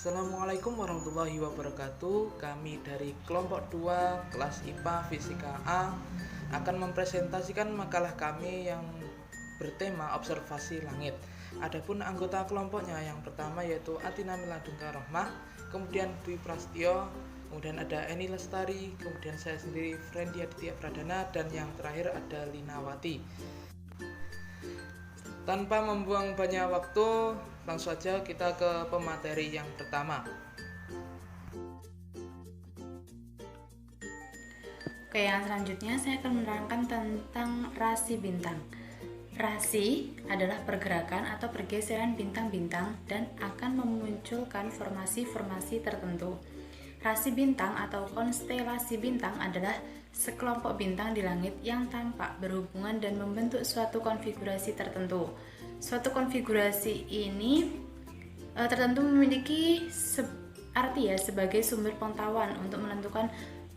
Assalamualaikum warahmatullahi wabarakatuh. Kami dari kelompok 2 kelas IPA Fisika A akan mempresentasikan makalah kami yang bertema observasi langit. Adapun anggota kelompoknya yang pertama yaitu Atina Miladungka Rohmah, kemudian Dwi Prastio, kemudian ada Eni Lestari, kemudian saya sendiri Frendi Aditya Pradana, dan yang terakhir ada Linawati. Tanpa membuang banyak waktu, langsung saja kita ke pemateri yang pertama. Oke, yang selanjutnya saya akan menerangkan tentang rasi bintang. Rasi adalah pergerakan atau pergeseran bintang-bintang dan akan memunculkan formasi-formasi tertentu. Rasi bintang atau konstelasi bintang adalah sekelompok bintang di langit yang tampak berhubungan dan membentuk suatu konfigurasi tertentu. Suatu konfigurasi ini tertentu memiliki arti sebagai sumber pengetahuan untuk menentukan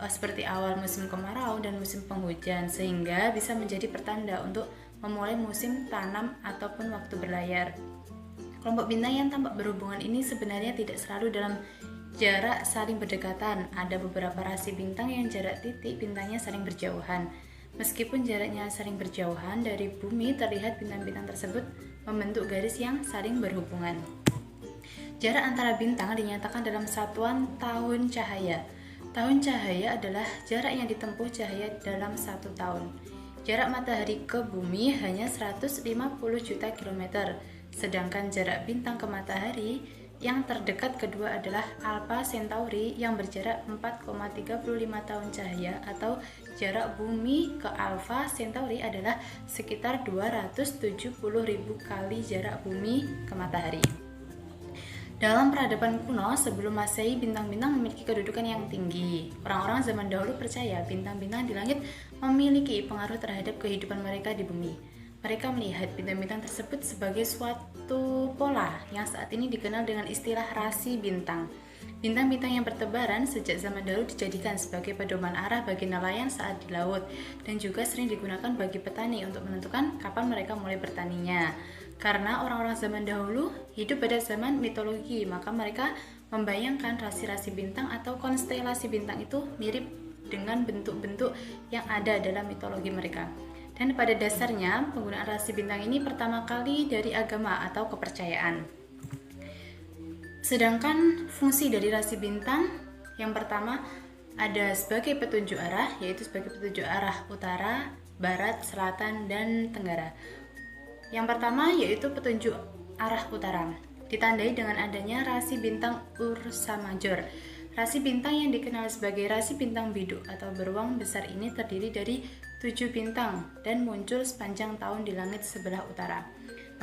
seperti awal musim kemarau dan musim penghujan, sehingga bisa menjadi pertanda untuk memulai musim tanam ataupun waktu berlayar. Kelompok bintang yang tampak berhubungan ini sebenarnya tidak selalu dalam jarak saling berdekatan. Ada beberapa rasi bintang yang jarak titik bintangnya saling berjauhan. Meskipun jaraknya saling berjauhan dari bumi, terlihat bintang-bintang tersebut membentuk garis yang saling berhubungan. Jarak antara bintang dinyatakan dalam satuan tahun cahaya. Tahun cahaya adalah jarak yang ditempuh cahaya dalam 1 tahun. Jarak matahari ke bumi hanya 150 juta kilometer, sedangkan jarak bintang ke matahari yang terdekat kedua adalah Alpha Centauri yang berjarak 4,35 tahun cahaya, atau jarak bumi ke Alpha Centauri adalah sekitar 270.000 kali jarak bumi ke matahari. Dalam peradaban kuno sebelum Masehi, bintang-bintang memiliki kedudukan yang tinggi. Orang-orang zaman dahulu percaya bintang-bintang di langit memiliki pengaruh terhadap kehidupan mereka di bumi. Mereka melihat bintang-bintang tersebut sebagai suatu pola yang saat ini dikenal dengan istilah rasi bintang. Bintang-bintang yang bertebaran sejak zaman dahulu dijadikan sebagai pedoman arah bagi nelayan saat di laut, dan juga sering digunakan bagi petani untuk menentukan kapan mereka mulai bertaninya. Karena orang-orang zaman dahulu hidup pada zaman mitologi, maka mereka membayangkan rasi-rasi bintang atau konstelasi bintang itu mirip dengan bentuk-bentuk yang ada dalam mitologi mereka. Dan pada dasarnya, penggunaan rasi bintang ini pertama kali dari agama atau kepercayaan. Sedangkan fungsi dari rasi bintang yang pertama ada sebagai petunjuk arah, yaitu sebagai petunjuk arah utara, barat, selatan, dan tenggara. Yang pertama yaitu petunjuk arah utara, ditandai dengan adanya rasi bintang Ursa Major. Rasi bintang yang dikenal sebagai rasi bintang biduk atau beruang besar ini terdiri dari 7 bintang dan muncul sepanjang tahun di langit sebelah utara.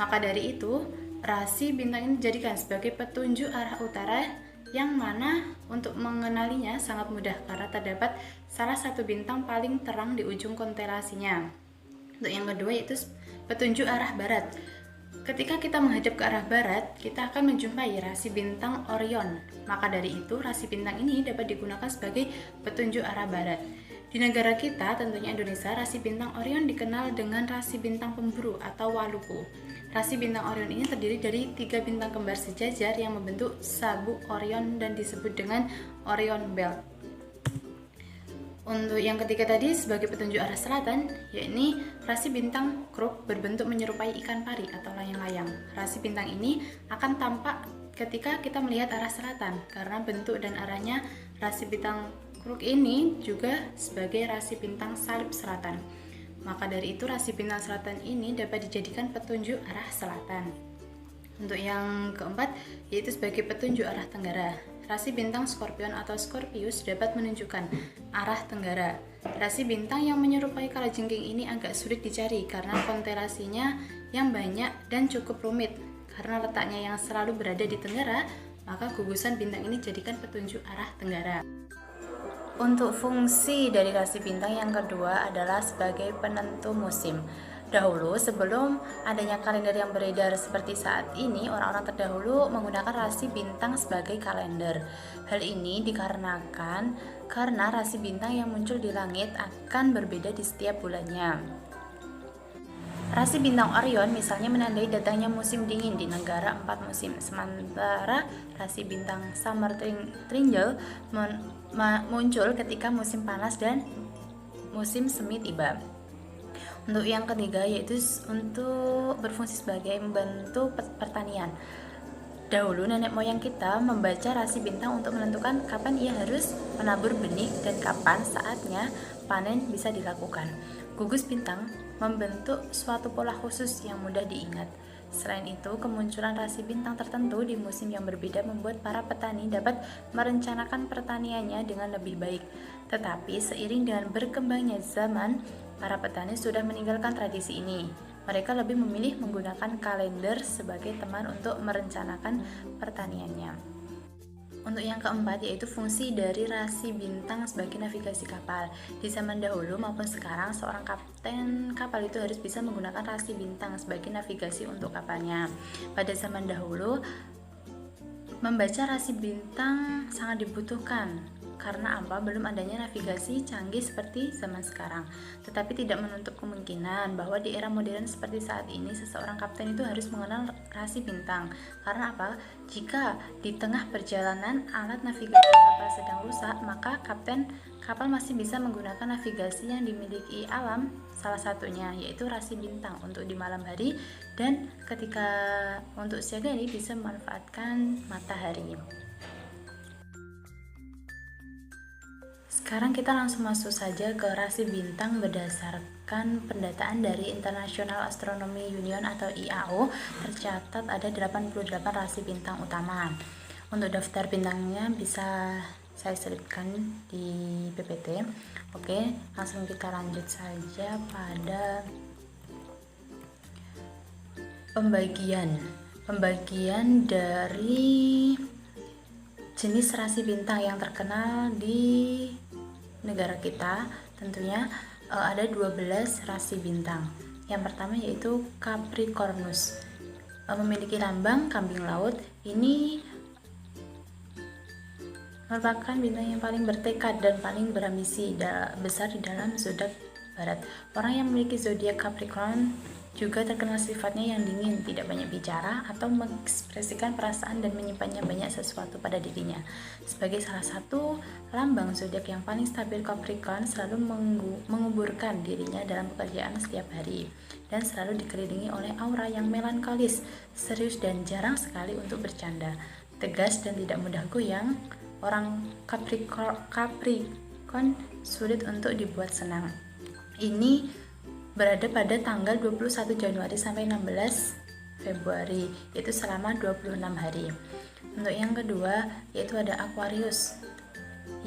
Maka dari itu, rasi bintang ini dijadikan sebagai petunjuk arah utara, yang mana untuk mengenalinya sangat mudah karena terdapat salah satu bintang paling terang di ujung konstelasinya. Untuk yang kedua yaitu petunjuk arah barat. Ketika kita menghadap ke arah barat, kita akan menjumpai rasi bintang Orion. Maka dari itu, rasi bintang ini dapat digunakan sebagai petunjuk arah barat. Di negara kita, tentunya Indonesia, rasi bintang Orion dikenal dengan rasi bintang pemburu atau Waluku. Rasi bintang Orion ini terdiri dari 3 bintang kembar sejajar yang membentuk sabuk Orion dan disebut dengan Orion Belt. Untuk yang ketiga tadi sebagai petunjuk arah selatan, yakni rasi bintang Kruk berbentuk menyerupai ikan pari atau layang-layang. Rasi bintang ini akan tampak ketika kita melihat arah selatan karena bentuk dan arahnya. Rasi bintang Kruk ini juga sebagai rasi bintang salib selatan. Maka dari itu rasi bintang selatan ini dapat dijadikan petunjuk arah selatan. Untuk yang keempat yaitu sebagai petunjuk arah tenggara. Rasi bintang Scorpion atau Scorpius dapat menunjukkan arah tenggara. Rasi bintang yang menyerupai kalajengking ini agak sulit dicari karena konstelasinya yang banyak dan cukup rumit. Karena letaknya yang selalu berada di tenggara, maka gugusan bintang ini jadikan petunjuk arah tenggara. Untuk fungsi dari rasi bintang yang kedua adalah sebagai penentu musim. Dahulu, sebelum adanya kalender yang beredar seperti saat ini, orang-orang terdahulu menggunakan rasi bintang sebagai kalender. Hal ini dikarenakan karena rasi bintang yang muncul di langit akan berbeda di setiap bulannya. Rasi bintang Orion misalnya menandai datangnya musim dingin di negara 4 musim, sementara rasi bintang Summer Triangle muncul ketika musim panas dan musim semi tiba. Untuk yang ketiga yaitu untuk berfungsi sebagai membantu pertanian. Dahulu nenek moyang kita membaca rasi bintang untuk menentukan kapan ia harus menabur benih dan kapan saatnya panen bisa dilakukan. Gugus bintang membentuk suatu pola khusus yang mudah diingat. Selain itu, kemunculan rasi bintang tertentu di musim yang berbeda membuat para petani dapat merencanakan pertaniannya dengan lebih baik. Tetapi seiring dengan berkembangnya zaman, para petani sudah meninggalkan tradisi ini. Mereka lebih memilih menggunakan kalender sebagai teman untuk merencanakan pertaniannya. Untuk yang keempat yaitu fungsi dari rasi bintang sebagai navigasi kapal. Di zaman dahulu maupun sekarang, seorang kapten kapal itu harus bisa menggunakan rasi bintang sebagai navigasi untuk kapalnya. Pada zaman dahulu, membaca rasi bintang sangat dibutuhkan. Karena apa? Belum adanya navigasi canggih seperti zaman sekarang. Tetapi tidak menutup kemungkinan bahwa di era modern seperti saat ini, seseorang kapten itu harus mengenal rasi bintang. Karena apa? Jika di tengah perjalanan alat navigasi kapal sedang rusak, maka kapten kapal masih bisa menggunakan navigasi yang dimiliki alam, salah satunya yaitu rasi bintang untuk di malam hari, dan ketika untuk siang hari bisa memanfaatkan matahari. Sekarang kita langsung masuk saja ke rasi bintang berdasarkan pendataan dari International Astronomy Union atau IAU. Tercatat ada 88 rasi bintang utama. Untuk daftar bintangnya bisa saya selipkan di PPT. Oke, langsung kita lanjut saja pada pembagian dari jenis rasi bintang yang terkenal di negara kita. Tentunya ada 12 rasi bintang. Yang pertama yaitu Capricornus, memiliki lambang kambing laut. Ini merupakan bintang yang paling bertekad dan paling berambisi besar di dalam zodiak barat. Orang yang memiliki zodiak Capricorn juga terkenal sifatnya yang dingin, tidak banyak bicara atau mengekspresikan perasaan dan menyimpannya banyak sesuatu pada dirinya. Sebagai salah satu lambang zodiak yang paling stabil, Capricorn selalu menguburkan dirinya dalam pekerjaan setiap hari dan selalu dikelilingi oleh aura yang melankolis, serius dan jarang sekali untuk bercanda, tegas dan tidak mudah goyang. Orang Capricorn sulit untuk dibuat senang. Ini berada pada tanggal 21 Januari sampai 16 Februari, yaitu selama 26 hari. Untuk yang kedua yaitu ada Aquarius,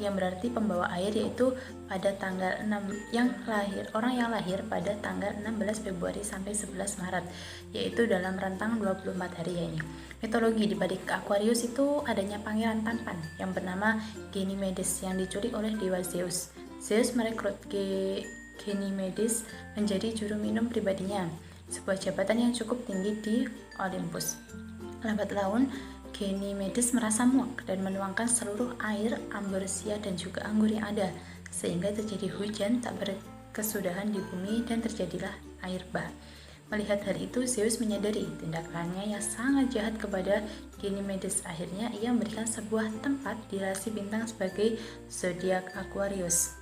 yang berarti pembawa air, yaitu pada tanggal 6 orang yang lahir pada tanggal 16 Februari sampai 11 Maret, yaitu dalam rentang 24 hari ya ini. Mitologi di balik Aquarius itu adanya pangeran tampan yang bernama Ganymedes yang diculik oleh dewa Zeus. Zeus merekrut Ganymedes menjadi juru minum pribadinya, sebuah jabatan yang cukup tinggi di Olympus. Lambat laun, Ganymedes merasa muak dan menuangkan seluruh air, ambrosia dan juga anggur yang ada, sehingga terjadi hujan tak berkesudahan di bumi dan terjadilah air bah. Melihat hal itu, Zeus menyadari tindakannya yang sangat jahat kepada Ganymedes. Akhirnya ia memberikan sebuah tempat di rasi bintang sebagai zodiak Aquarius.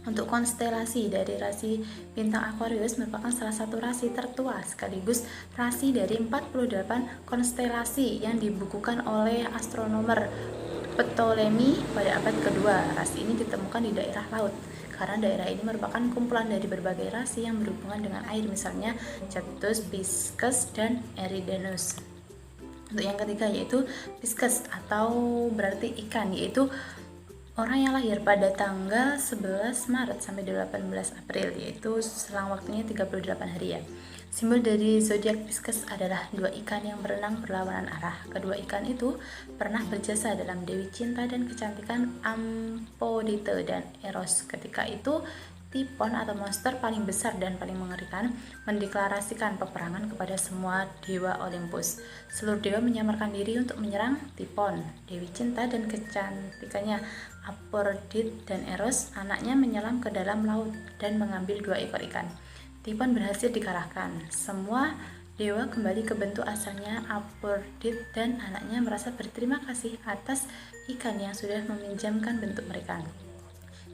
Untuk konstelasi dari rasi bintang Aquarius merupakan salah satu rasi tertua sekaligus rasi dari 48 konstelasi yang dibukukan oleh astronomer Ptolemy pada abad kedua. Rasi ini ditemukan di daerah laut karena daerah ini merupakan kumpulan dari berbagai rasi yang berhubungan dengan air, misalnya Cetus, Pisces, dan Eridanus. Untuk yang ketiga yaitu Pisces atau berarti ikan, yaitu orang yang lahir pada tanggal 11 Maret sampai 18 April, yaitu selang waktunya 38 hari ya. Simbol dari zodiak Pisces adalah dua ikan yang berenang berlawanan arah. Kedua ikan itu pernah berjasa dalam Dewi Cinta dan Kecantikan Amphitrite dan Eros. Ketika itu Typhon atau monster paling besar dan paling mengerikan mendeklarasikan peperangan kepada semua dewa Olympus. Seluruh dewa menyamarkan diri untuk menyerang Typhon. Dewi Cinta dan Kecantikannya Aphrodite dan Eros, anaknya, menyelam ke dalam laut dan mengambil 2 ekor ikan. Typhon berhasil dikalahkan. Semua dewa kembali ke bentuk asalnya. Aphrodite dan anaknya merasa berterima kasih atas ikan yang sudah meminjamkan bentuk mereka.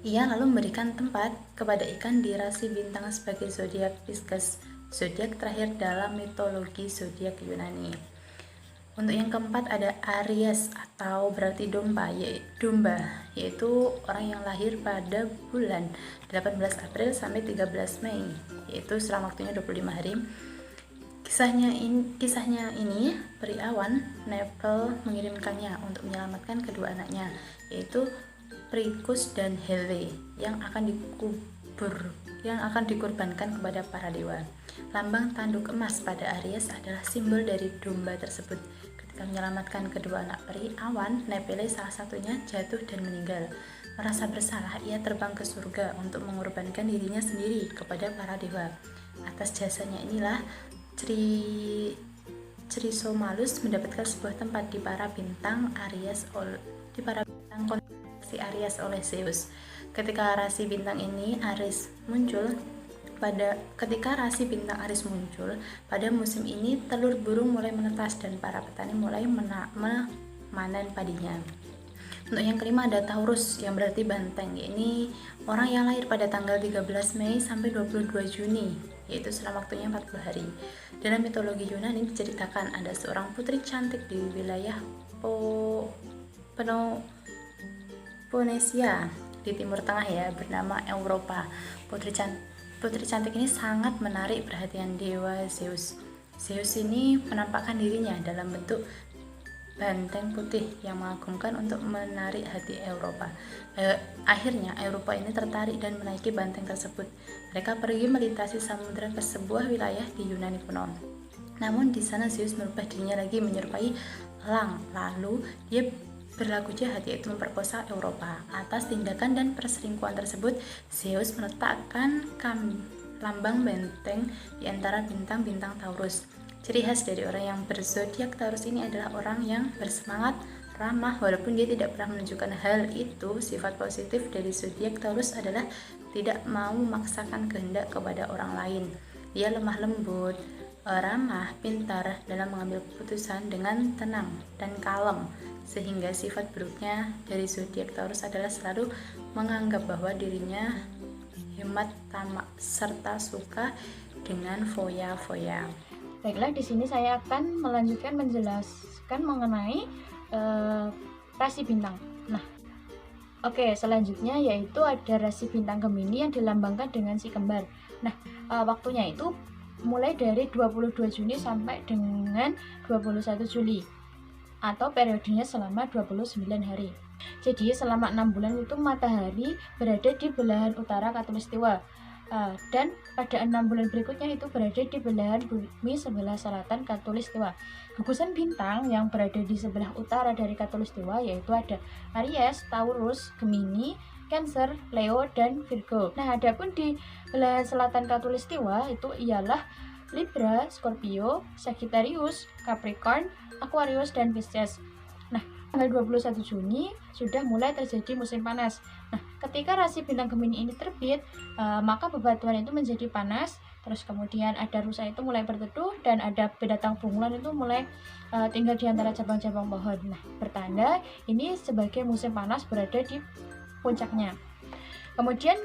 Ia lalu memberikan tempat kepada ikan di rasi bintang sebagai zodiak Pisces, zodiak terakhir dalam mitologi zodiak Yunani. Untuk yang keempat ada Aries atau berarti domba, yaitu orang yang lahir pada bulan 18 April sampai 13 Mei, yaitu selama waktunya 25 hari. Kisahnya ini peri awan Nepal mengirimkannya untuk menyelamatkan kedua anaknya, yaitu Prikus dan Hele yang akan dikorbankan kepada para dewa. Lambang tanduk emas pada Aries adalah simbol dari domba tersebut. Ketika menyelamatkan kedua anak peri awan, Nepele salah satunya jatuh dan meninggal. Merasa bersalah, ia terbang ke surga untuk mengorbankan dirinya sendiri kepada para dewa. Atas jasanya inilah Chrysomalus mendapatkan sebuah tempat di para bintang konstelasi Aries oleh Zeus. Ketika rasi bintang Aries muncul pada musim ini, telur burung mulai menetas dan para petani mulai memanen padinya. Untuk yang kelima ada Taurus yang berarti banteng. Ini orang yang lahir pada tanggal 13 Mei sampai 22 Juni, yaitu selama waktunya 40 hari. Dalam mitologi Yunani diceritakan ada seorang putri cantik di wilayah Peloponnesia di Timur Tengah bernama Europa. Putri cantik ini sangat menarik perhatian dewa Zeus. Zeus ini menampakkan dirinya dalam bentuk banteng putih yang mengagumkan untuk menarik hati Europa. Akhirnya Europa ini tertarik dan menaiki banteng tersebut. Mereka pergi melintasi samudera ke sebuah wilayah di Yunani kuno. Namun di sana Zeus merubah dirinya lagi menyerupai elang. Lalu dia berlaku jahat, yaitu memperkosa Europa. Atas tindakan dan perselingkuhan tersebut, Zeus meletakkan lambang benteng di antara bintang-bintang Taurus. Ciri khas dari orang yang berzodiak Taurus ini adalah orang yang bersemangat, ramah, walaupun dia tidak pernah menunjukkan hal itu. Sifat positif dari zodiak Taurus adalah tidak mau memaksakan kehendak kepada orang lain. Dia lemah lembut, ramah, pintar dalam mengambil keputusan dengan tenang dan kalem. Sehingga sifat buruknya dari zodiak Taurus adalah selalu menganggap bahwa dirinya hemat, tamak, serta suka dengan foya-foya. Baiklah, di sini saya akan melanjutkan menjelaskan mengenai rasi bintang. Selanjutnya yaitu ada rasi bintang Gemini yang dilambangkan dengan si kembar. Waktunya itu mulai dari 22 Juni sampai dengan 21 Juli. Atau periodenya selama 29 hari. Jadi selama 6 bulan itu matahari berada di belahan utara Khatulistiwa, dan pada 6 bulan berikutnya itu berada di belahan bumi sebelah selatan Khatulistiwa. Gugusan bintang yang berada di sebelah utara dari Khatulistiwa yaitu ada Aries, Taurus, Gemini, Cancer, Leo, dan Virgo. Adapun di belahan selatan Khatulistiwa itu ialah Libra, Scorpio, Sagittarius, Capricorn, Aquarius, dan Pisces. Tanggal 21 Juni sudah mulai terjadi musim panas. Ketika rasi bintang Gemini ini terbit, maka bebatuan itu menjadi panas. Terus kemudian ada rusa itu mulai berteduh dan ada binatang bunglon itu mulai tinggal di antara cabang-cabang pohon. Bertanda ini sebagai musim panas berada di puncaknya. Kemudian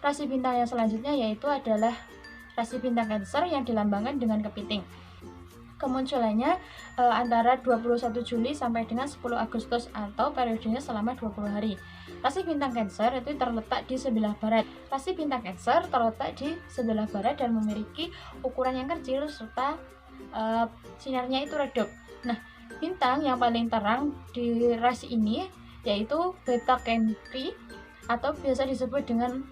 rasi bintang yang selanjutnya yaitu adalah rasi bintang Cancer yang dilambangkan dengan kepiting. Kemunculannya antara 21 Juli sampai dengan 10 Agustus atau periodenya selama 20 hari. Rasi bintang Cancer itu terletak di sebelah barat. Rasi bintang Cancer terletak di sebelah barat dan memiliki ukuran yang kecil serta sinarnya itu redup. Bintang yang paling terang di rasi ini yaitu Beta Centauri atau biasa disebut dengan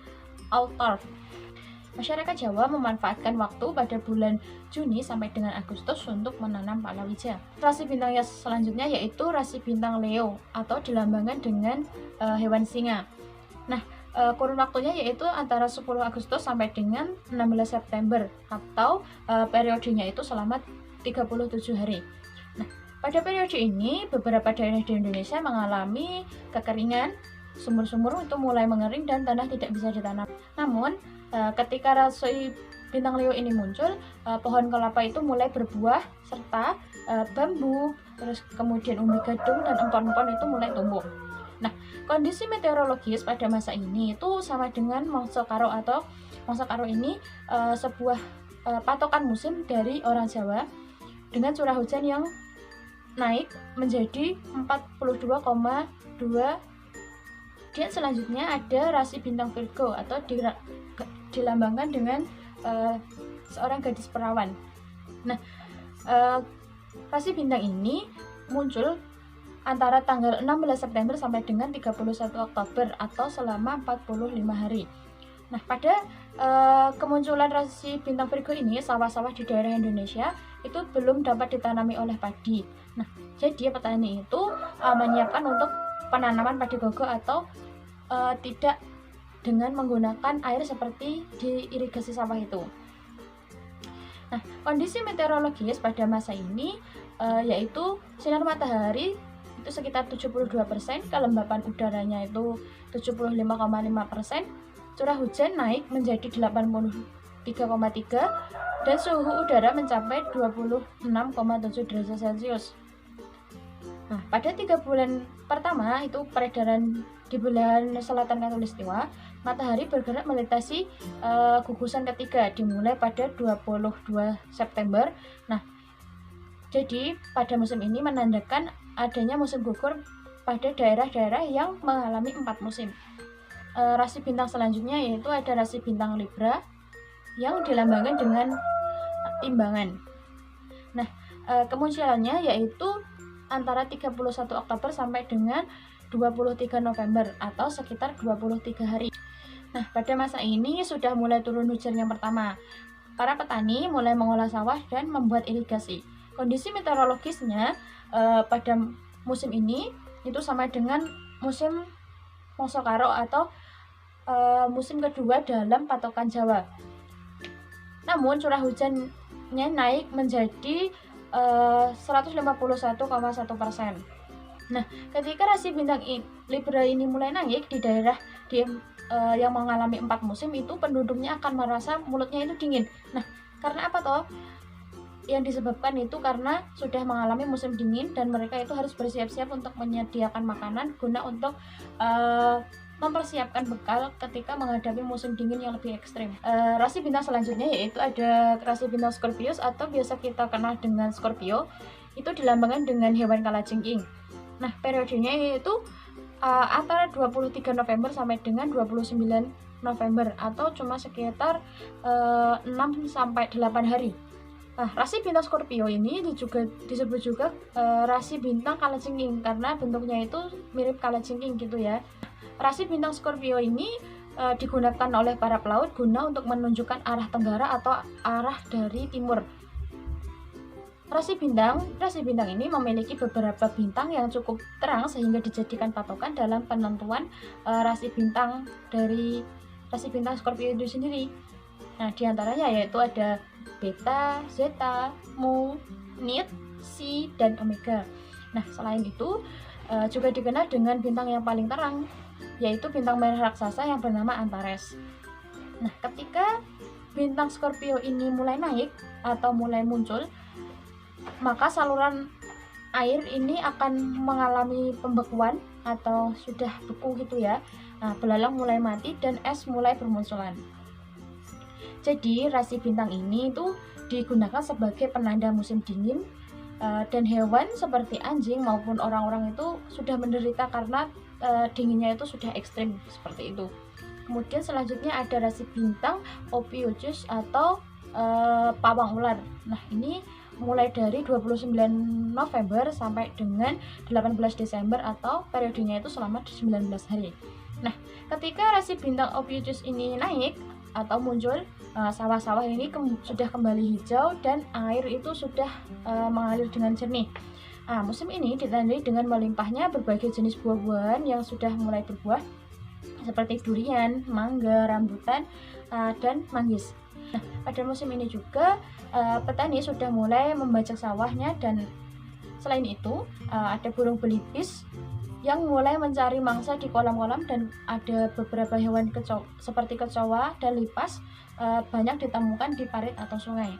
Altar. Masyarakat Jawa memanfaatkan waktu pada bulan Juni sampai dengan Agustus untuk menanam palawija. Rasi bintang yang selanjutnya yaitu rasi bintang Leo atau dilambangkan dengan hewan singa. Kurun waktunya yaitu antara 10 Agustus sampai dengan 16 September atau periodenya itu selama 37 hari. Pada periode ini beberapa daerah di Indonesia mengalami kekeringan, sumur-sumur itu mulai mengering dan tanah tidak bisa ditanam. Namun ketika rasi bintang Leo ini muncul, pohon kelapa itu mulai berbuah serta bambu, terus kemudian umbi gadung dan empon-empon itu mulai tumbuh. Nah, kondisi meteorologis pada masa ini itu sama dengan Mangsa Karo, atau Mangsa Karo ini sebuah patokan musim dari orang Jawa dengan curah hujan yang naik menjadi 42,2. Dan selanjutnya ada rasi bintang Virgo atau dilambangkan dengan seorang gadis perawan. Nah, rasi bintang ini muncul antara tanggal 16 September sampai dengan 31 Oktober atau selama 45 hari. Nah, pada kemunculan rasi bintang Virgo ini, sawah-sawah di daerah Indonesia itu belum dapat ditanami oleh padi. Nah, jadi petani itu menyiapkan untuk penanaman padi gogo atau tidak dengan menggunakan air seperti di irigasi sawah itu. Nah, kondisi meteorologis pada masa ini yaitu sinar matahari itu sekitar 72%, kelembapan udaranya itu 75,5%, curah hujan naik menjadi 83,3 dan suhu udara mencapai 26,7 derajat Celcius. Nah, pada 3 bulan pertama itu peredaran di belahan selatan Khatulistiwa, matahari bergerak melintasi gugusan ketiga dimulai pada 22 September. Nah, jadi pada musim ini menandakan adanya musim gugur pada daerah-daerah yang mengalami 4 musim. Rasi bintang selanjutnya yaitu ada rasi bintang Libra yang dilambangkan dengan timbangan. Nah, kemunculannya yaitu antara 31 Oktober sampai dengan 23 November atau sekitar 23 hari. Nah, pada masa ini sudah mulai turun hujan yang pertama. Para petani mulai mengolah sawah dan membuat irigasi. Kondisi meteorologisnya pada musim ini itu sama dengan musim Mangsa Karo atau musim kedua dalam patokan Jawa. Namun curah hujannya naik menjadi 151,1%. Nah, ketika rasi bintang Libra ini mulai naik di daerah yang mengalami 4 musim itu penduduknya akan merasa mulutnya itu dingin. Nah, karena apa toh? Yang disebabkan itu karena sudah mengalami musim dingin dan mereka itu harus bersiap-siap untuk menyediakan makanan guna untuk mempersiapkan bekal ketika menghadapi musim dingin yang lebih ekstrim. Rasi bintang selanjutnya yaitu ada rasi bintang Scorpius atau biasa kita kenal dengan Scorpio. Itu dilambangkan dengan hewan kalajengking. Nah, periodenya yaitu antara 23 November sampai dengan 29 November atau cuma sekitar 6 sampai 8 hari. Nah, rasi bintang Scorpio ini disebut juga rasi bintang kalajengking karena bentuknya itu mirip kalajengking gitu ya. Rasi bintang Scorpio ini digunakan oleh para pelaut guna untuk menunjukkan arah tenggara atau arah dari timur. Rasi bintang ini memiliki beberapa bintang yang cukup terang sehingga dijadikan patokan dalam penentuan rasi bintang dari rasi bintang Scorpio itu sendiri. Nah, diantaranya yaitu ada Beta, Zeta, Mu, Nit, Psi, dan Omega. Nah, selain itu juga dikenal dengan bintang yang paling terang, yaitu bintang merah raksasa yang bernama Antares. Nah, ketika bintang Scorpio ini mulai naik atau mulai muncul, maka saluran air ini akan mengalami pembekuan atau sudah beku gitu ya. Nah, belalang mulai mati dan es mulai bermunculan. Jadi rasi bintang ini itu digunakan sebagai penanda musim dingin, dan hewan seperti anjing maupun orang-orang itu sudah menderita karena dinginnya itu sudah ekstrim seperti itu. Kemudian selanjutnya ada rasi bintang Ophiuchus atau pawang ular. Nah, ini mulai dari 29 November sampai dengan 18 Desember atau periodenya itu selama 19 hari. Nah, ketika rasi bintang Ophiuchus ini naik atau muncul, sawah-sawah ini sudah kembali hijau dan air itu sudah mengalir dengan jernih. Nah, musim ini ditandai dengan melimpahnya berbagai jenis buah-buahan yang sudah mulai berbuah seperti durian, mangga, rambutan, dan manggis. Nah, pada musim ini juga petani sudah mulai membajak sawahnya, dan selain itu ada burung belibis yang mulai mencari mangsa di kolam-kolam, dan ada beberapa hewan seperti kecoa dan lipas banyak ditemukan di parit atau sungai.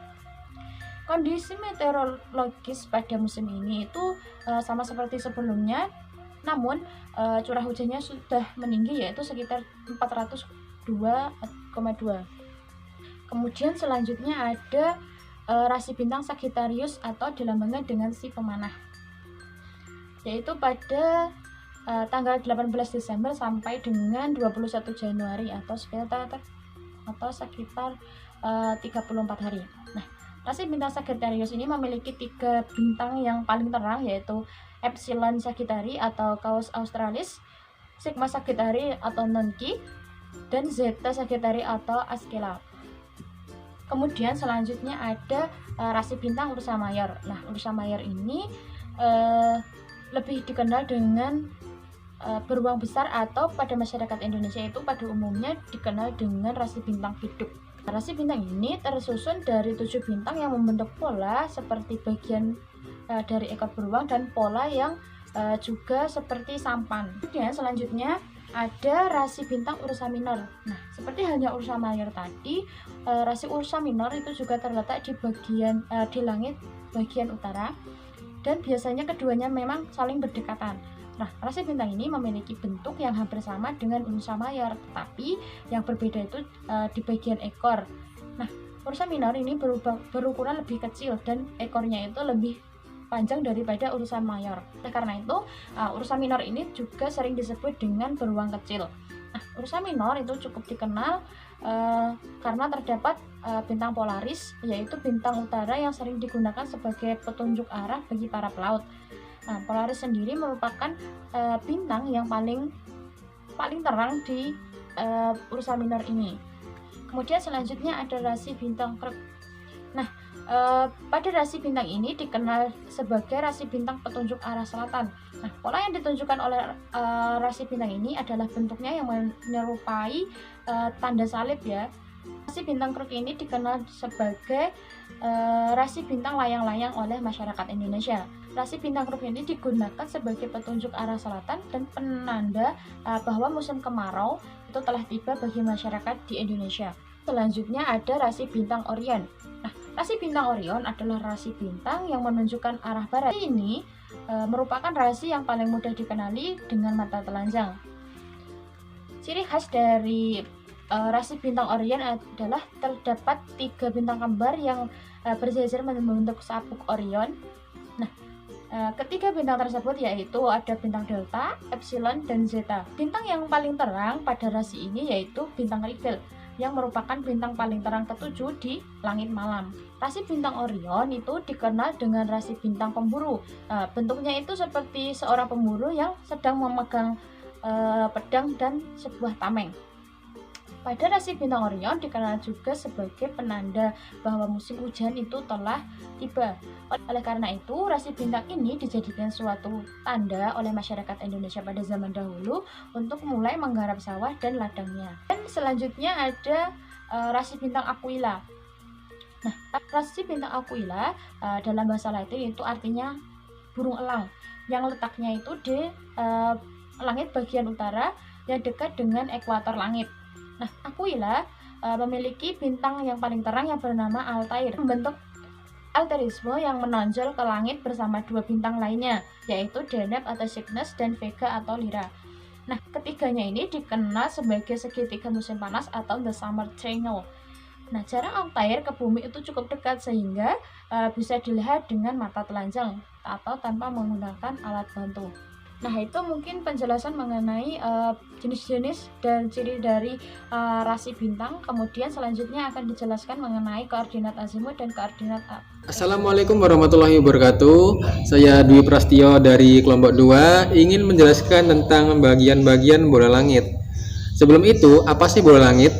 Kondisi meteorologis pada musim ini itu sama seperti sebelumnya, namun curah hujannya sudah meninggi, yaitu sekitar 402,2. Kemudian selanjutnya ada rasi bintang Sagittarius atau dilambangkan dengan si pemanah, yaitu pada tanggal 18 Desember sampai dengan 21 Januari atau sekitar 34 hari. Nah, rasi bintang Sagittarius ini memiliki 3 bintang yang paling terang, yaitu Epsilon Sagittari atau Caus Australis, Sigma Sagittari atau Nonki, dan Zeta Sagittari atau Askelae. Kemudian selanjutnya ada rasi bintang Ursa Major. Nah, Ursa Major ini lebih dikenal dengan beruang besar, atau pada masyarakat Indonesia itu pada umumnya dikenal dengan rasi bintang biduk. Rasi bintang ini tersusun dari 7 bintang yang membentuk pola seperti bagian dari ekor beruang dan pola yang juga seperti sampan. Kemudian selanjutnya ada rasi bintang Ursa Minor. Nah, seperti halnya Ursa Major tadi, rasi Ursa Minor itu juga terletak di langit bagian utara, dan biasanya keduanya memang saling berdekatan. Nah, rasi bintang ini memiliki bentuk yang hampir sama dengan Ursa Major, tapi yang berbeda itu di bagian ekor. Nah, Ursa Minor ini berukuran lebih kecil dan ekornya itu lebih panjang daripada Ursa Major. Nah, karena itu Ursa Minor ini juga sering disebut dengan beruang kecil. Nah, Ursa Minor itu cukup dikenal karena terdapat bintang Polaris, yaitu bintang utara yang sering digunakan sebagai petunjuk arah bagi para pelaut. Nah, Polaris sendiri merupakan bintang yang paling terang di Ursa Minor ini. Kemudian selanjutnya ada rasi bintang Kruk. Nah, pada rasi bintang ini dikenal sebagai rasi bintang petunjuk arah selatan. Nah, pola yang ditunjukkan oleh rasi bintang ini adalah bentuknya yang menyerupai tanda salib ya. Rasi bintang Kruk ini dikenal sebagai rasi bintang layang-layang oleh masyarakat Indonesia. Rasi bintang Kruk ini digunakan sebagai petunjuk arah selatan dan penanda bahwa musim kemarau itu telah tiba bagi masyarakat di Indonesia. Selanjutnya ada rasi bintang Orion. Nah, rasi bintang Orion adalah rasi bintang yang menunjukkan arah barat. Ini merupakan rasi yang paling mudah dikenali dengan mata telanjang. Ciri khas dari rasi bintang Orion adalah terdapat 3 bintang kembar yang berjejer membentuk sabuk Orion. Nah, ketiga bintang tersebut yaitu ada bintang Delta, Epsilon, dan Zeta. Bintang yang paling terang pada rasi ini yaitu bintang Rigel, yang merupakan bintang paling terang ketujuh di langit malam. Rasi bintang Orion itu dikenal dengan rasi bintang pemburu. Bentuknya itu seperti seorang pemburu yang sedang memegang pedang dan sebuah tameng. Pada rasi bintang Orion dikenal juga sebagai penanda bahwa musim hujan itu telah tiba. Oleh karena itu, rasi bintang ini dijadikan suatu tanda oleh masyarakat Indonesia pada zaman dahulu untuk mulai menggarap sawah dan ladangnya. Dan selanjutnya ada rasi bintang Aquila. Nah, rasi bintang Aquila dalam bahasa Latin itu artinya burung elang, yang letaknya itu di langit bagian utara yang dekat dengan ekuator langit. Nah, Aquila memiliki bintang yang paling terang yang bernama Altair, membentuk Altarisme yang menonjol ke langit bersama 2 bintang lainnya, yaitu Deneb atau Cygnus dan Vega atau Lyra. Nah, ketiganya ini dikenal sebagai segitiga musim panas atau the summer triangle. Nah, jarak Altair ke bumi itu cukup dekat sehingga bisa dilihat dengan mata telanjang atau tanpa menggunakan alat bantu. Nah, itu mungkin penjelasan mengenai jenis-jenis dan ciri dari rasi bintang. Kemudian selanjutnya akan dijelaskan mengenai koordinat azimut dan koordinat Assalamualaikum warahmatullahi wabarakatuh. Saya Dwi Prastio dari kelompok 2 ingin menjelaskan tentang bagian-bagian bola langit. Sebelum itu, apa sih bola langit?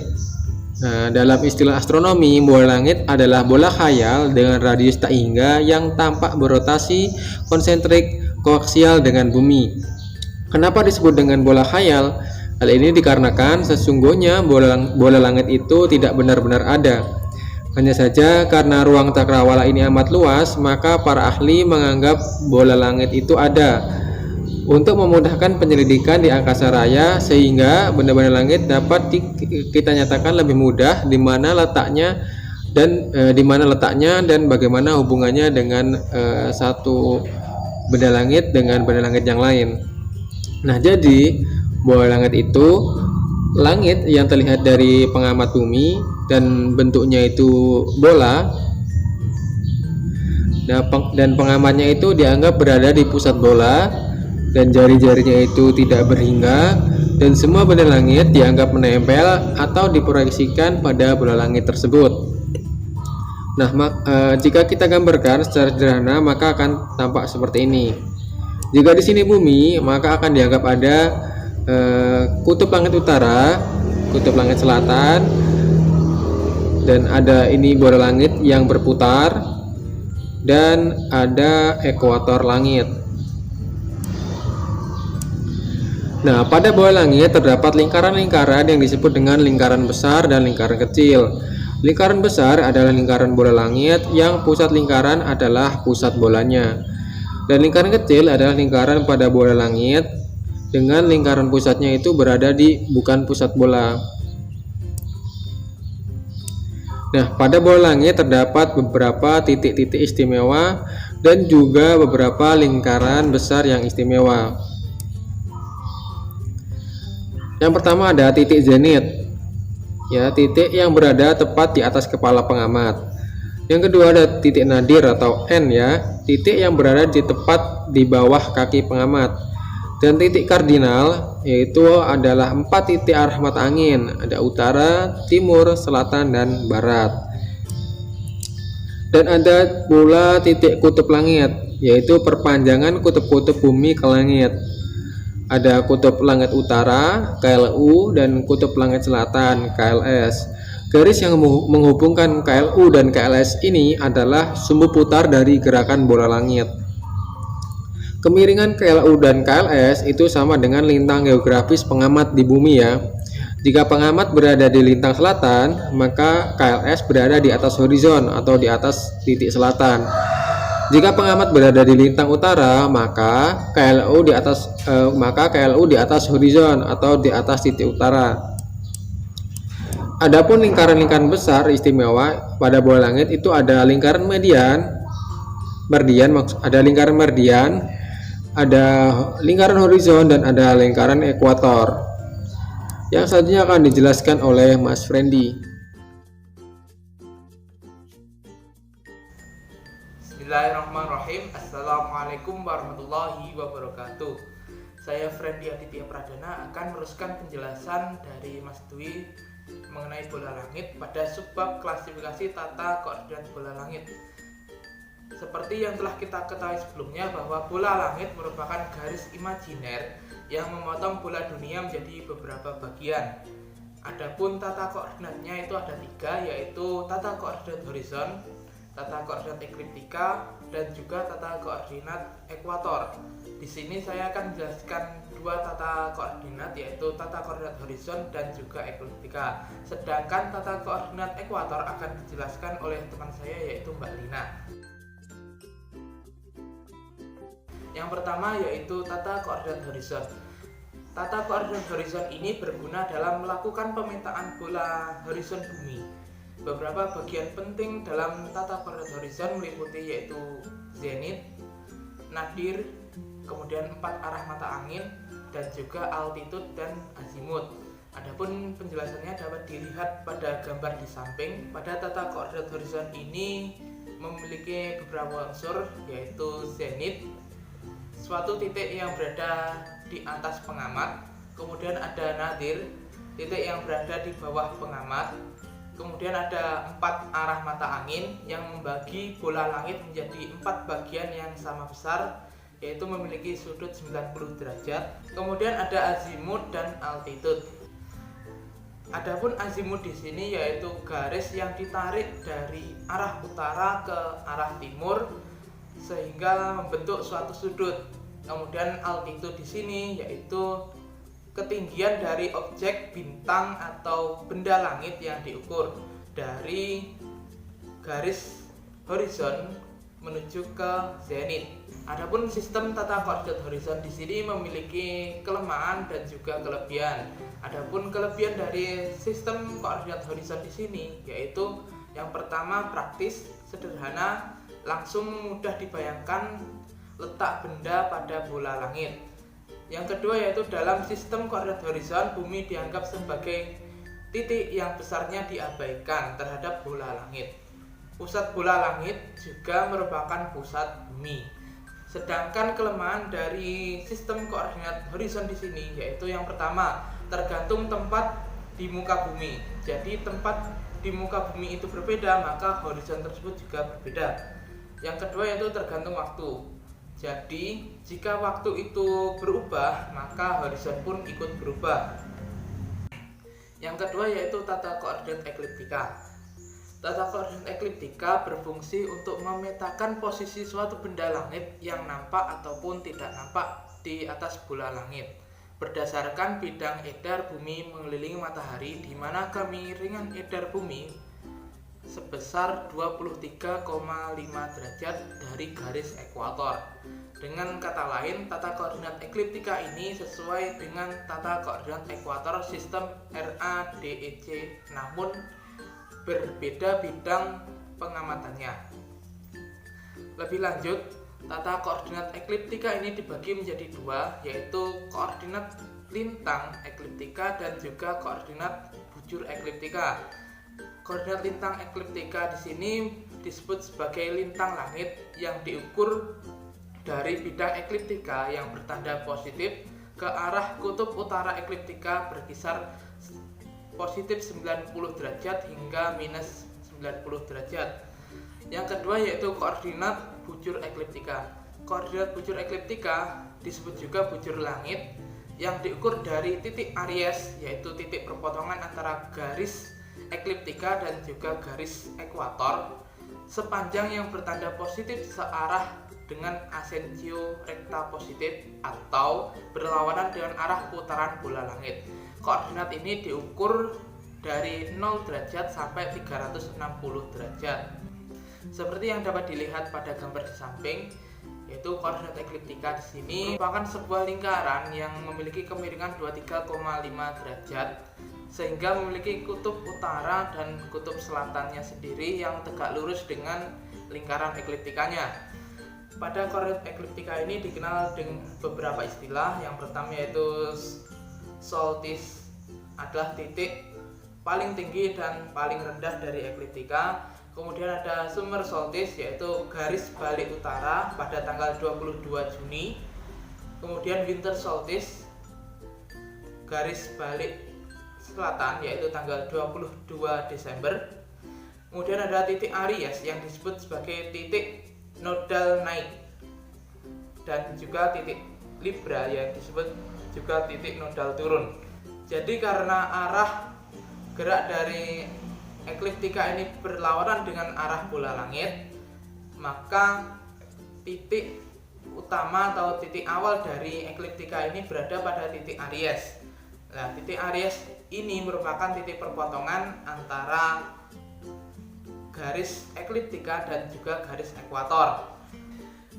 Nah, dalam istilah astronomi, bola langit adalah bola khayal dengan radius tak hingga yang tampak berotasi konsentrik koaksial dengan bumi. Kenapa disebut dengan bola khayal? Hal ini dikarenakan sesungguhnya bola langit itu tidak benar-benar ada. Hanya saja karena ruang cakrawala ini amat luas, maka para ahli menganggap bola langit itu ada. untuk memudahkan penyelidikan di angkasa raya sehingga benda-benda langit dapat kita nyatakan lebih mudah di mana letaknya dan bagaimana hubungannya dengan satu benda langit dengan benda langit yang lain. Nah, jadi bola langit itu langit yang terlihat dari pengamat bumi dan bentuknya itu bola. Dan pengamatnya itu dianggap berada di pusat bola dan jari-jarinya itu tidak berhingga, dan semua benda langit dianggap menempel atau diproyeksikan pada bola langit tersebut. Nah, jika kita gambarkan secara sederhana maka akan tampak seperti ini. Jika di sini bumi, maka akan dianggap ada kutub langit utara, kutub langit selatan, dan ada ini bola langit yang berputar, dan ada ekuator langit. Nah, pada bola langit terdapat lingkaran-lingkaran yang disebut dengan lingkaran besar dan lingkaran kecil. Lingkaran besar adalah lingkaran bola langit yang pusat lingkaran adalah pusat bolanya. Dan lingkaran kecil adalah lingkaran pada bola langit dengan lingkaran pusatnya itu berada di bukan pusat bola. Nah, pada bola langit terdapat beberapa titik-titik istimewa dan juga beberapa lingkaran besar yang istimewa. Yang pertama ada titik zenit, ya, titik yang berada tepat di atas kepala pengamat. Yang kedua ada titik nadir atau N, ya, titik yang berada di tepat di bawah kaki pengamat. Dan titik kardinal yaitu adalah 4 titik arah mata angin, ada utara, timur, selatan, dan barat. Dan ada pula titik kutub langit, yaitu perpanjangan kutub-kutub bumi ke langit. Ada kutub langit utara KLU dan kutub langit selatan KLS. Garis yang menghubungkan KLU dan KLS ini adalah sumbu putar dari gerakan bola langit. Kemiringan KLU dan KLS itu sama dengan lintang geografis pengamat di bumi, ya. Jika pengamat berada di lintang selatan, maka KLS berada di atas horizon atau di atas titik selatan. Jika pengamat berada di lintang utara, maka KLU di atas horizon atau di atas titik utara. Adapun lingkaran-lingkaran besar istimewa pada bola langit itu ada lingkaran ada lingkaran meridian, ada lingkaran horizon, dan ada lingkaran ekuator. Yang selanjutnya akan dijelaskan oleh Mas Friendly. Bismillahirrahmanirrahim. Assalamualaikum warahmatullahi wabarakatuh. Saya Friendly Aditya Pradana akan meneruskan penjelasan dari Mas Dwi mengenai bola langit pada subbab klasifikasi tata koordinat bola langit. Seperti yang telah kita ketahui sebelumnya bahwa bola langit merupakan garis imajiner yang memotong bola dunia menjadi beberapa bagian. Adapun tata koordinatnya itu ada 3, yaitu tata koordinat horizon, tata koordinat ekliptika, dan juga tata koordinat ekuator. Di sini saya akan menjelaskan 2 tata koordinat, yaitu tata koordinat horizon dan juga ekliptika. Sedangkan tata koordinat ekuator akan dijelaskan oleh teman saya, yaitu Mbak Lina. Yang pertama yaitu tata koordinat horizon. Tata koordinat horizon ini berguna dalam melakukan pemetaan bola horizon bumi. Beberapa bagian penting dalam tata koordinat horizon meliputi yaitu zenit, nadir, kemudian 4 arah mata angin, dan juga altitude dan azimut. Adapun penjelasannya dapat dilihat pada gambar di samping. Pada tata koordinat horizon ini memiliki beberapa unsur, yaitu zenit, suatu titik yang berada di atas pengamat, kemudian ada nadir, titik yang berada di bawah pengamat, kemudian ada 4 arah mata angin yang membagi bola langit menjadi 4 bagian yang sama besar, yaitu memiliki sudut 90 derajat, kemudian ada azimut dan altitude. Adapun azimut di sini yaitu garis yang ditarik dari arah utara ke arah timur sehingga membentuk suatu sudut. Kemudian altitude di sini yaitu ketinggian dari objek, bintang, atau benda langit yang diukur dari garis horizon menuju ke zenit. Adapun sistem tata koordinat horizon di sini memiliki kelemahan dan juga kelebihan. Adapun kelebihan dari sistem koordinat horizon di sini yaitu yang pertama praktis, sederhana, langsung mudah dibayangkan letak benda pada bola langit. Yang kedua yaitu dalam sistem koordinat horizon bumi dianggap sebagai titik yang besarnya diabaikan terhadap bola langit. Pusat bola langit juga merupakan pusat bumi. Sedangkan kelemahan dari sistem koordinat horizon di sini yaitu yang pertama, tergantung tempat di muka bumi. Jadi tempat di muka bumi itu berbeda, maka horizon tersebut juga berbeda. Yang kedua yaitu tergantung waktu. Jadi jika waktu itu berubah, maka horizon pun ikut berubah. Yang kedua yaitu tata koordinat ekliptika. Tata koordinat ekliptika berfungsi untuk memetakan posisi suatu benda langit yang nampak ataupun tidak nampak di atas bola langit berdasarkan bidang edar bumi mengelilingi matahari, di mana kemiringan edar bumi sebesar 23,5 derajat dari garis ekuator. Dengan kata lain, tata koordinat ekliptika ini sesuai dengan tata koordinat ekuator sistem RADEC, namun berbeda bidang pengamatannya. Lebih lanjut, tata koordinat ekliptika ini dibagi menjadi dua, yaitu koordinat lintang ekliptika dan juga koordinat bujur ekliptika. Koordinat lintang ekliptika di sini disebut sebagai lintang langit yang diukur dari bidang ekliptika yang bertanda positif ke arah kutub utara ekliptika berkisar positif 90 derajat hingga minus 90 derajat. Yang kedua yaitu koordinat bujur ekliptika. Koordinat bujur ekliptika disebut juga bujur langit yang diukur dari titik Aries, yaitu titik perpotongan antara garis ekliptika dan juga garis ekuator, sepanjang yang bertanda positif searah dengan asensio rekta positif atau berlawanan dengan arah putaran bola langit. Koordinat ini diukur dari 0 derajat sampai 360 derajat. Seperti yang dapat dilihat pada gambar di samping, yaitu koordinat ekliptika di sini merupakan sebuah lingkaran yang memiliki kemiringan 23,5 derajat sehingga memiliki kutub utara dan kutub selatannya sendiri yang tegak lurus dengan lingkaran ekliptikanya. Pada koordinat ekliptika ini dikenal dengan beberapa istilah. Yang pertama yaitu solstice, adalah titik paling tinggi dan paling rendah dari ekliptika. Kemudian ada summer solstice, yaitu garis balik utara pada tanggal 22 Juni. Kemudian winter solstice, garis balik selatan, yaitu tanggal 22 Desember. Kemudian ada titik Aries yang disebut sebagai titik nodal naik, dan juga titik Libra yang disebut juga titik nodal turun. Jadi karena arah gerak dari ekliptika ini berlawanan dengan arah bola langit, maka titik utama atau titik awal dari ekliptika ini berada pada titik Aries. Nah, titik Aries ini merupakan titik perpotongan antara garis ekliptika dan juga garis ekuator.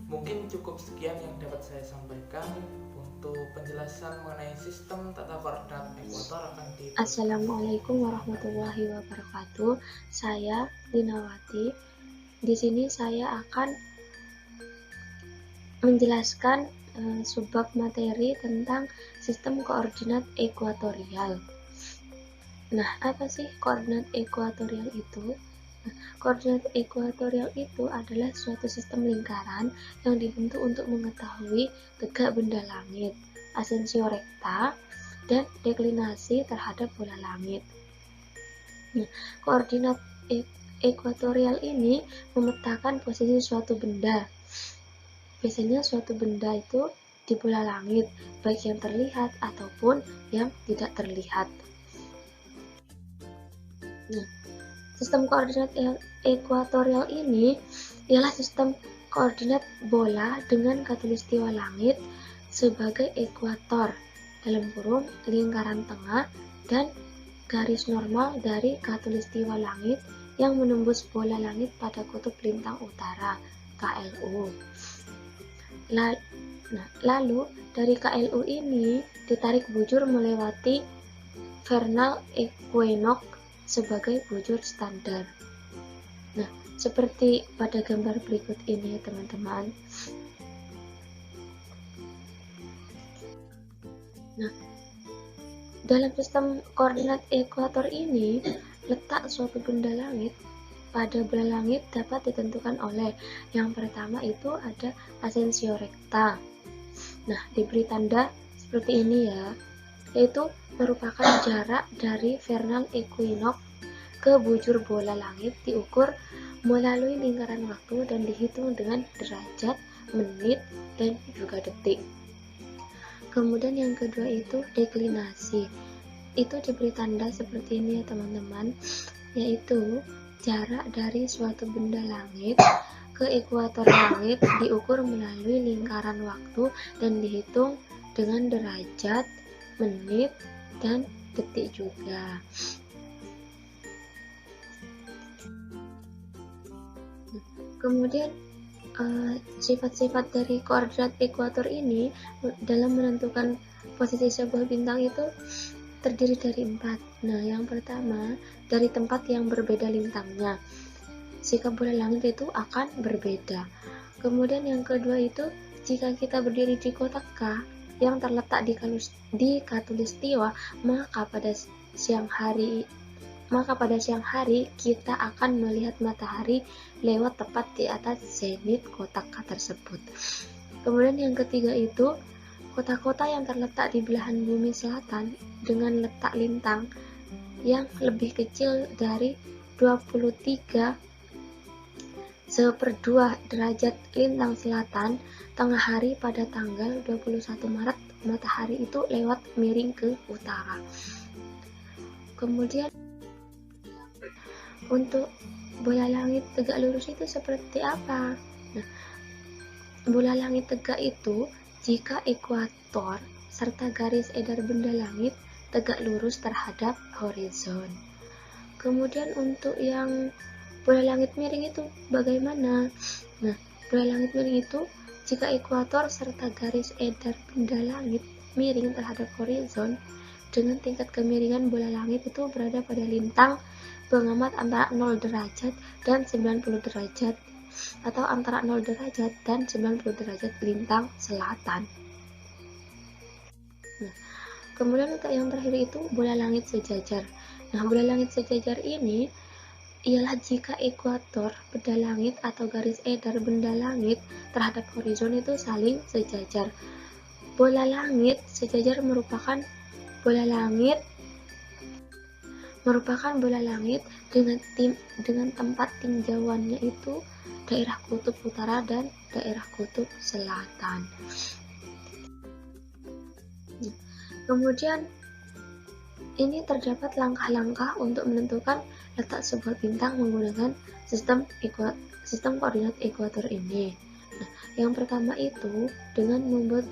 Mungkin cukup sekian yang dapat saya sampaikan. Untuk penjelasan mengenai sistem tata koordinat ekuator akan di Assalamualaikum warahmatullahi wabarakatuh. Saya Dinawati. Di sini saya akan menjelaskan subbab materi tentang sistem koordinat ekuatorial. Nah, apa sih koordinat ekuatorial itu? Koordinat ekuatorial itu adalah suatu sistem lingkaran yang dibentuk untuk mengetahui tegak benda langit, asensio rekta, dan deklinasi terhadap bola langit. Nah, koordinat ekuatorial ini memetakan posisi suatu benda. Biasanya suatu benda itu di bola langit, baik yang terlihat ataupun yang tidak terlihat. Nah, sistem koordinat ekuatorial ini ialah sistem koordinat bola dengan khatulistiwa langit sebagai ekuator dalam kurung lingkaran tengah dan garis normal dari khatulistiwa langit yang menembus bola langit pada kutub lintang utara KLU. Lalu dari KLU ini ditarik bujur melewati vernal equinox sebagai bujur standar. Nah, seperti pada gambar berikut ini ya teman-teman. Nah, dalam sistem koordinat ekuator ini, letak suatu benda langit pada bola langit dapat ditentukan oleh yang pertama itu ada asensio recta. Nah, diberi tanda seperti ini ya, yaitu merupakan jarak dari vernal equinox ke bujur bola langit diukur melalui lingkaran waktu dan dihitung dengan derajat, menit, dan juga detik. Kemudian yang kedua itu deklinasi. Itu diberi tanda seperti ini ya teman-teman, yaitu jarak dari suatu benda langit ke ekuator langit diukur melalui lingkaran waktu dan dihitung dengan derajat, menit, dan detik juga. Kemudian sifat-sifat dari koordinat ekuator ini dalam menentukan posisi sebuah bintang itu terdiri dari 4. Nah, yang pertama dari tempat yang berbeda lintangnya. Sikap bola langit itu akan berbeda. Kemudian yang kedua itu jika kita berdiri di kotak K yang terletak di khatulistiwa, maka pada siang hari kita akan melihat matahari lewat tepat di atas zenit kotak K tersebut. Kemudian yang ketiga itu kota-kota yang terletak di belahan bumi selatan dengan letak lintang yang lebih kecil dari 23/2 derajat lintang selatan, tengah hari pada tanggal 21 Maret matahari itu lewat miring ke utara. Kemudian untuk bola langit tegak lurus itu seperti apa? Nah, bola langit tegak itu jika ekuator serta garis edar benda langit tegak lurus terhadap horizon. Kemudian untuk yang bola langit miring itu bagaimana? Nah, bola langit miring itu jika ekuator serta garis edar benda langit miring terhadap horizon dengan tingkat kemiringan bola langit itu berada pada lintang pengamat antara 0 derajat dan 90 derajat atau antara 0 derajat dan 90 derajat lintang selatan. Nah, kemudian untuk yang terakhir itu bola langit sejajar. Nah, bola langit sejajar ini ialah jika ekuator benda langit atau garis edar benda langit terhadap horizon itu saling sejajar. Bola langit sejajar merupakan bola langit dengan tempat tinjauannya itu daerah kutub utara dan daerah kutub selatan. Kemudian ini terdapat langkah-langkah untuk menentukan letak sebuah bintang menggunakan sistem koordinat ekuator ini. Nah, yang pertama itu dengan membuat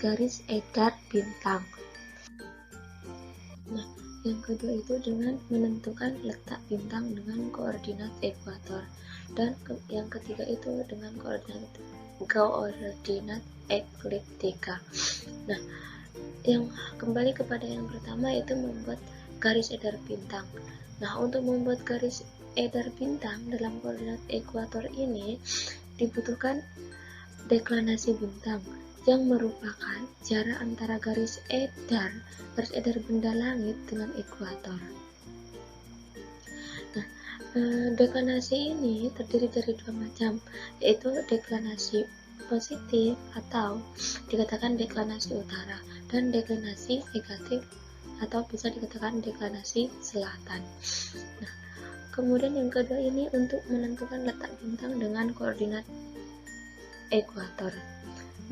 garis edar bintang. Nah, yang kedua itu dengan menentukan letak bintang dengan koordinat ekuator, dan yang ketiga itu dengan koordinat ekliptika. Nah, yang kembali kepada yang pertama yaitu membuat garis edar bintang. Nah, untuk membuat garis edar bintang dalam koordinat ekuator ini dibutuhkan deklinasi bintang yang merupakan jarak antara garis edar benda langit dengan ekuator. Nah, deklinasi ini terdiri dari 2 macam, yaitu deklinasi positif atau dikatakan deklinasi utara dan deklinasi negatif atau bisa dikatakan deklinasi selatan. Nah, kemudian yang kedua ini untuk menentukan letak bintang dengan koordinat ekuator.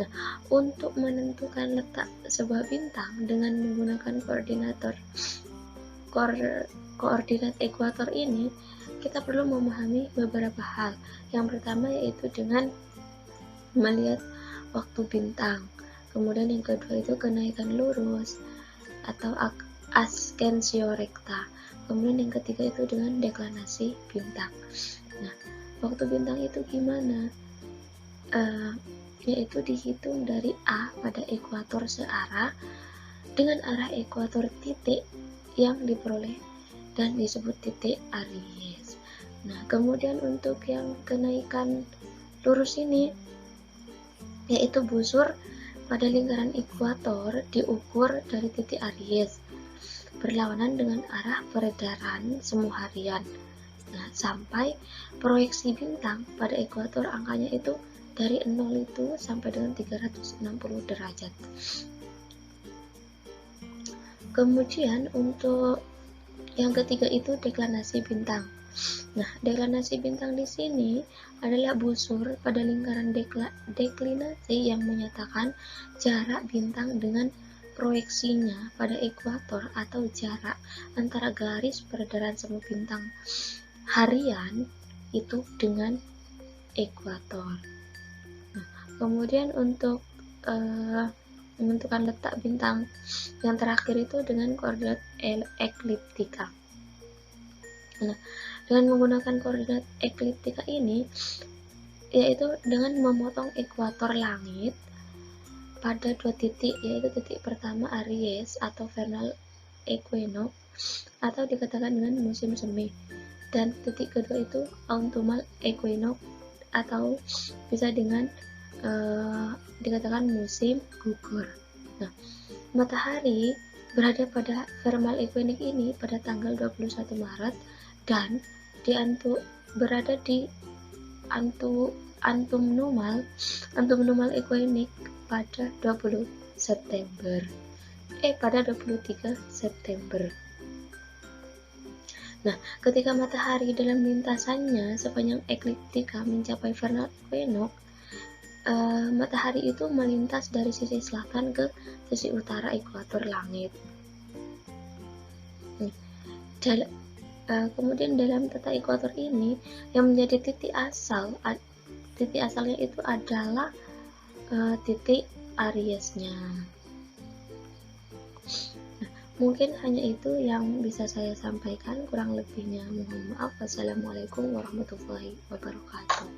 Nah, untuk menentukan letak sebuah bintang dengan menggunakan koordinat ekuator ini, kita perlu memahami beberapa hal. Yang pertama yaitu dengan melihat waktu bintang. Kemudian yang kedua itu kenaikan lurus atau ascensio recta. Kemudian yang ketiga itu dengan deklinasi bintang. Nah, waktu bintang itu gimana? Yaitu dihitung dari A pada ekuator searah dengan arah ekuator titik yang diperoleh dan disebut titik Aries. Nah, kemudian untuk yang kenaikan lurus ini, yaitu busur pada lingkaran ekuator diukur dari titik Aries berlawanan dengan arah peredaran semu harian. Nah, sampai proyeksi bintang pada ekuator angkanya itu dari 0 itu sampai dengan 360 derajat. Kemudian untuk yang ketiga itu deklinasi bintang. Nah, deklinasi bintang di sini adalah busur pada lingkaran deklinasi yang menyatakan jarak bintang dengan proyeksinya pada ekuator atau jarak antara garis peredaran semu bintang harian itu dengan ekuator. Nah, kemudian untuk menentukan letak bintang yang terakhir itu dengan koordinat ekliptika. Nah, dengan menggunakan koordinat ekliptika ini, yaitu dengan memotong ekuator langit pada dua titik, yaitu titik pertama Aries atau vernal equinox atau dikatakan dengan musim semi, dan titik kedua itu autumnal equinox atau bisa dengan dikatakan musim gugur. Nah, matahari berada pada vernal equinox ini pada tanggal 21 Maret dan berada di autumnal equinox pada 23 September. Nah, ketika matahari dalam lintasannya sepanjang ekliptika mencapai vernal equinox, matahari itu melintas dari sisi selatan ke sisi utara ekuator langit. Kemudian dalam tata ekuator ini yang menjadi titik asalnya itu adalah titik Ariesnya. Nah, mungkin hanya itu yang bisa saya sampaikan, kurang lebihnya mohon maaf. Wassalamualaikum warahmatullahi wabarakatuh.